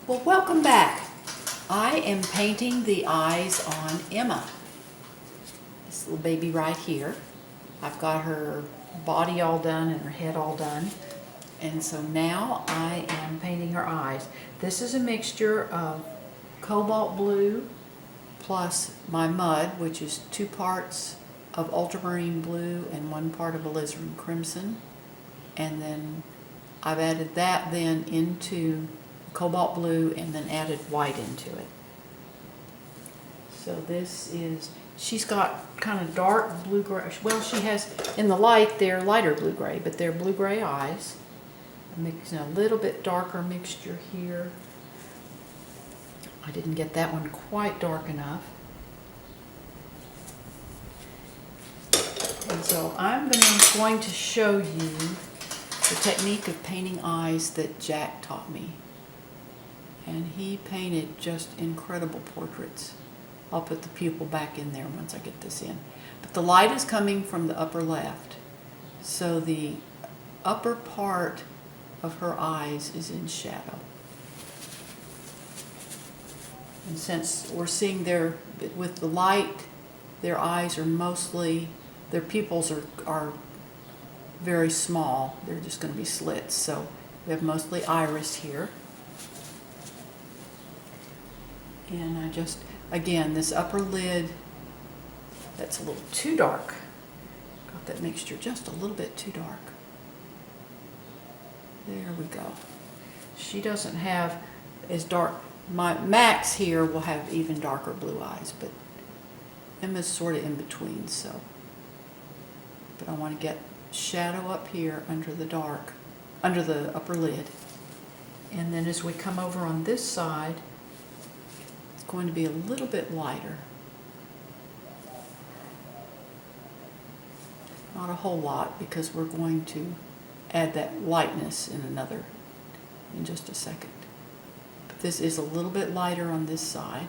Well, welcome back. I am painting the eyes on Emma. This little baby right here. I've got her body all done and her head all done. And so now I am painting her eyes. This is a mixture of cobalt blue plus my mud, which is 2 parts of ultramarine blue and 1 part of alizarin crimson. And then I've added that then into cobalt blue and then added white into it. So this is, she's got kind of dark blue-gray, well she has, in the light they're lighter blue-gray, but they're blue-gray eyes. I'm mixing a little bit darker mixture here. I didn't get that one quite dark enough. And so I'm going to show you the technique of painting eyes that Jack taught me. And he painted just incredible portraits. I'll put the pupil back in there once I get this in. But the light is coming from the upper left. So the upper part of her eyes is in shadow. And since we're seeing with the light, their eyes are mostly, their pupils are very small. They're just going to be slits. So we have mostly iris here. And I just, again, this upper lid, that's a little too dark. Got that mixture just a little bit too dark. There we go. She doesn't have as dark. My Max here will have even darker blue eyes, but Emma's sort of in between, so. But I want to get shadow up here under the dark, under the upper lid. And then as we come over on this side, it's going to be a little bit lighter. Not a whole lot, because we're going to add that lightness in just a second. But this is a little bit lighter on this side.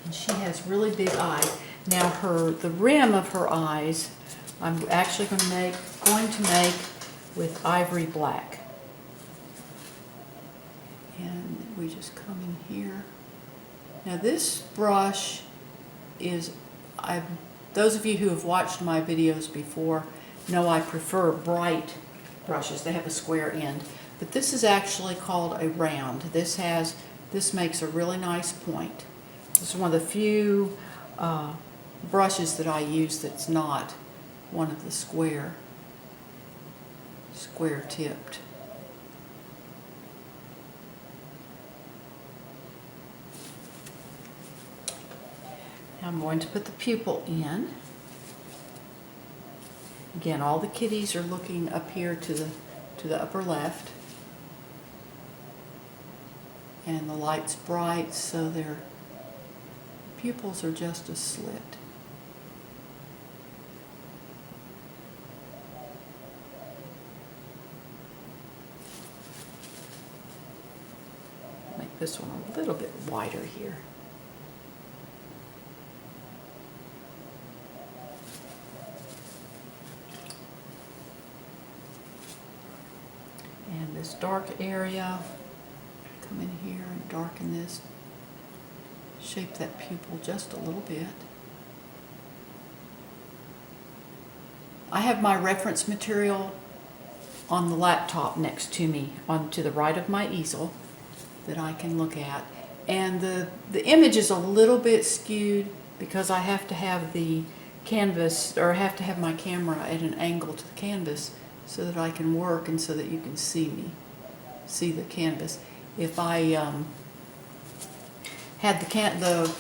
And she has really big eyes. Now the rim of her eyes, I'm actually going to make with ivory black. And we just come in here. Now this brush is, those of you who have watched my videos before know I prefer bright brushes. They have a square end. But this is actually called a round. This makes a really nice point. This is one of the few brushes that I use that's not one of the square tipped. Now I'm going to put the pupil in. Again, all the kitties are looking up here to the upper left. And the light's bright, so their pupils are just a slit. Make this one a little bit wider here. And this dark area, come in here and darken this. Shape that pupil just a little bit. I have my reference material on the laptop next to me, to the right of my easel, that I can look at. And the image is a little bit skewed because I have to have the canvas, or have to have my camera at an angle to the canvas so that I can work and so that you can see the canvas. If I had the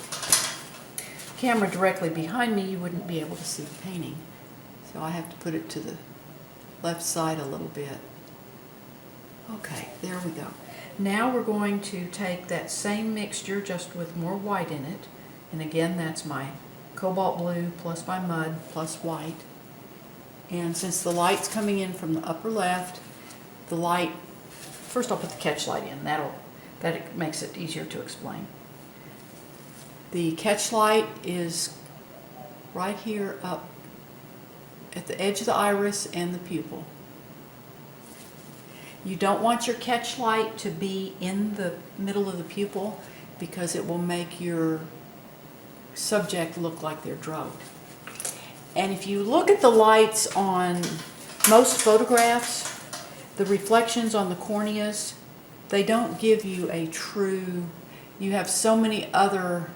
camera directly behind me, you wouldn't be able to see the painting. So I have to put it to the left side a little bit. Okay, there we go. Now we're going to take that same mixture, just with more white in it. And again, that's my cobalt blue plus my mud plus white. And since the light's coming in from the upper left, the light, first I'll put the catch light in. That makes it easier to explain. The catch light is right here up at the edge of the iris and the pupil. You don't want your catch light to be in the middle of the pupil because it will make your subject look like they're drugged. And if you look at the lights on most photographs, the reflections on the corneas, they don't give you a true, you have so many other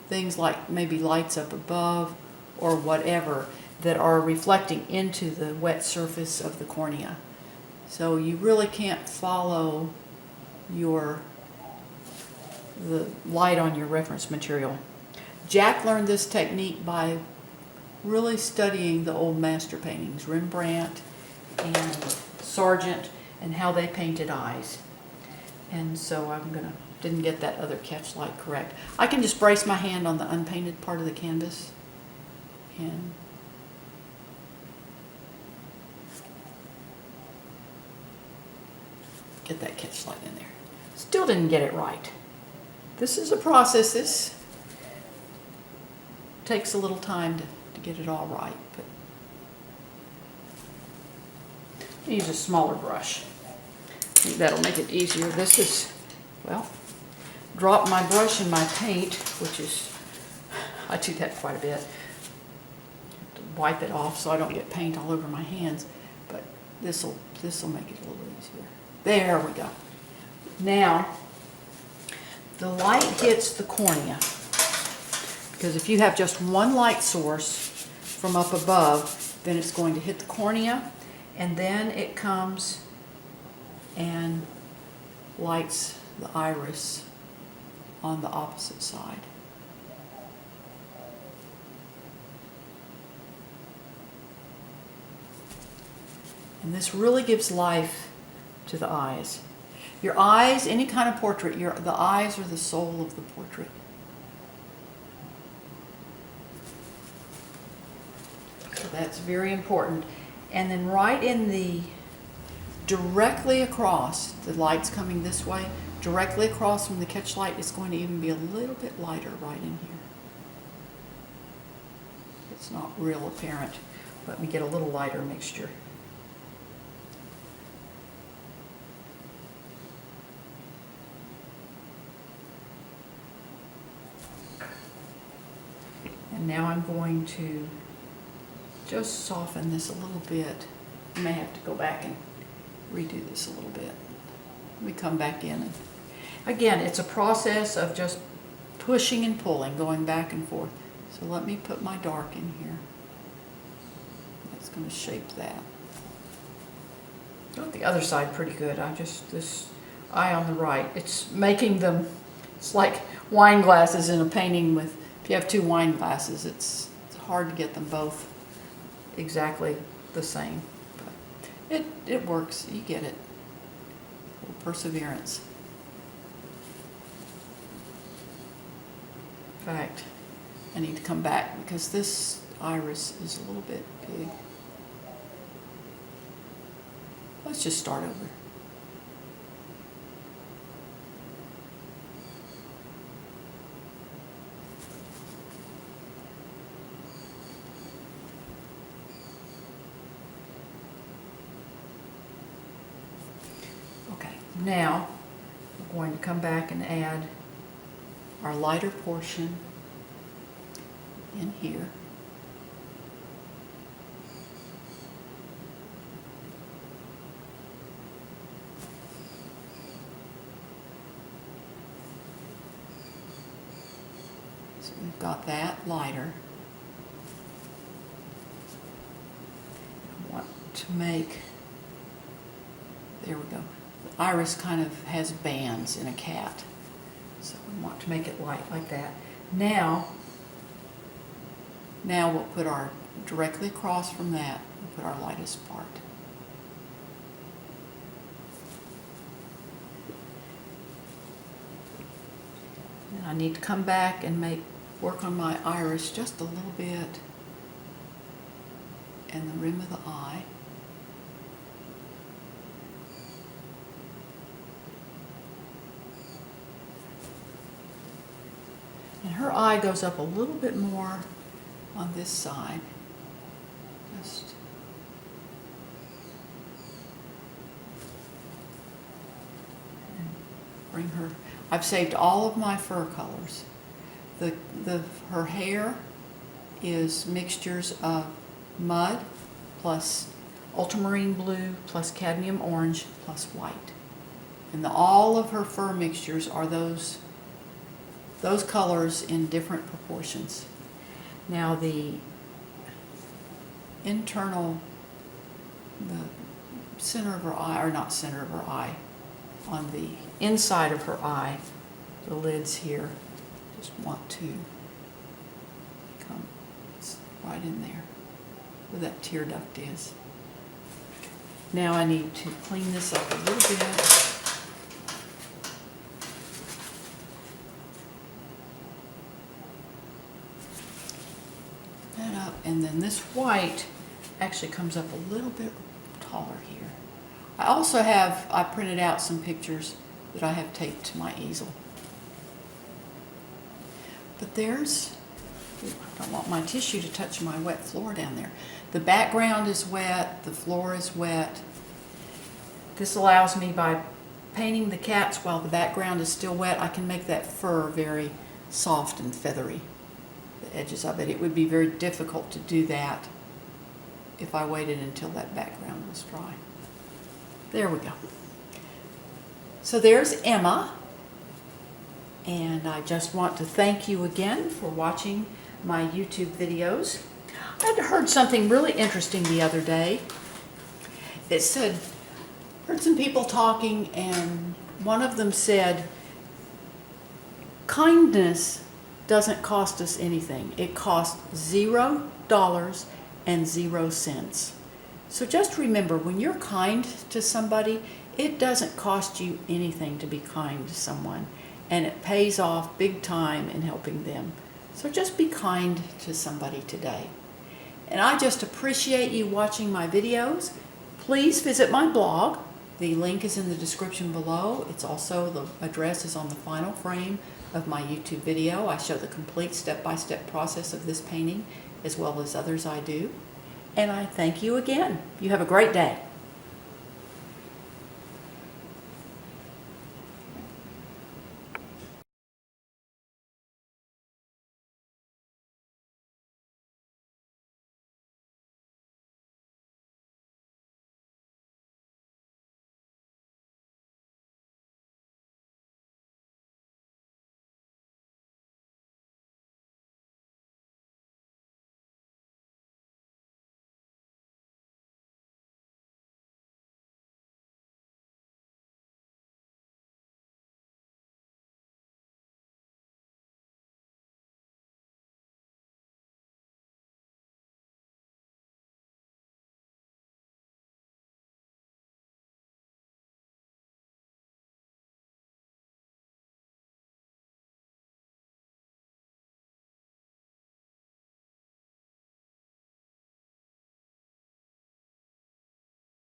things like maybe lights up above or whatever that are reflecting into the wet surface of the cornea. So you really can't follow the light on your reference material. Jack learned this technique by really studying the old master paintings, Rembrandt and Sargent, and how they painted eyes. And so didn't get that other catch light correct. I can just brace my hand on the unpainted part of the canvas and get that catch light in there. Still didn't get it right. This is a process. This takes a little time to get it all right, but I use a smaller brush. I think that'll make it easier. This is, well, drop my brush in my paint, which is, I do that quite a bit. To wipe it off so I don't get paint all over my hands, but this'll make it a little easier. There we go. Now, the light hits the cornea, because if you have just one light source from up above, then it's going to hit the cornea, and then it comes and lights the iris on the opposite side. And this really gives life to the eyes. Your eyes, any kind of portrait, the eyes are the soul of the portrait. So that's very important. And then right in the, directly across, the light's coming this way, directly across from the catch light, it's going to even be a little bit lighter right in here. It's not real apparent. Let me get a little lighter mixture. And now I'm going to just soften this a little bit. I may have to go back and redo this a little bit. Let me come back in. And again, it's a process of just pushing and pulling, going back and forth. So let me put my dark in here. That's going to shape that. Got the other side pretty good. This eye on the right, it's making them, it's like wine glasses in a painting with, if you have two wine glasses, it's hard to get them both exactly the same. But it works. You get it. A little perseverance. In fact, I need to come back because this iris is a little bit big. Let's just start over. Now, we're going to come back and add our lighter portion in here. So we've got that lighter. I want to make, there we go. The iris kind of has bands in a cat. So we want to make it light like that. Now we'll put our, directly across from that, we'll put our lightest part. And I need to come back and work on my iris just a little bit and the rim of the eye. And her eye goes up a little bit more on this side. Just bring her. I've saved all of my fur colors. Her hair is mixtures of mud plus ultramarine blue plus cadmium orange plus white. And all of her fur mixtures are those colors in different proportions. Now the center of her eye, or not center of her eye, on the inside of her eye, the lids here, just want to come right in there where that tear duct is. Now I need to clean this up a little bit. That up, and then this white actually comes up a little bit taller here. I printed out some pictures that I have taped to my easel. But I don't want my tissue to touch my wet floor down there. The background is wet, the floor is wet. This allows me, by painting the cats while the background is still wet, I can make that fur very soft and feathery, the edges of it. It would be very difficult to do that if I waited until that background was dry. There we go. So there's Emma. And I just want to thank you again for watching my YouTube videos. I heard something really interesting the other day. It said, heard some people talking, and one of them said, kindness doesn't cost us anything. It costs $0 and 0 cents. So just remember, when you're kind to somebody, it doesn't cost you anything to be kind to someone. And it pays off big time in helping them. So just be kind to somebody today. And I just appreciate you watching my videos. Please visit my blog. The link is in the description below. It's also, the address is on the final frame of my YouTube video. I show the complete step-by-step process of this painting, as well as others I do. And I thank you again. You have a great day.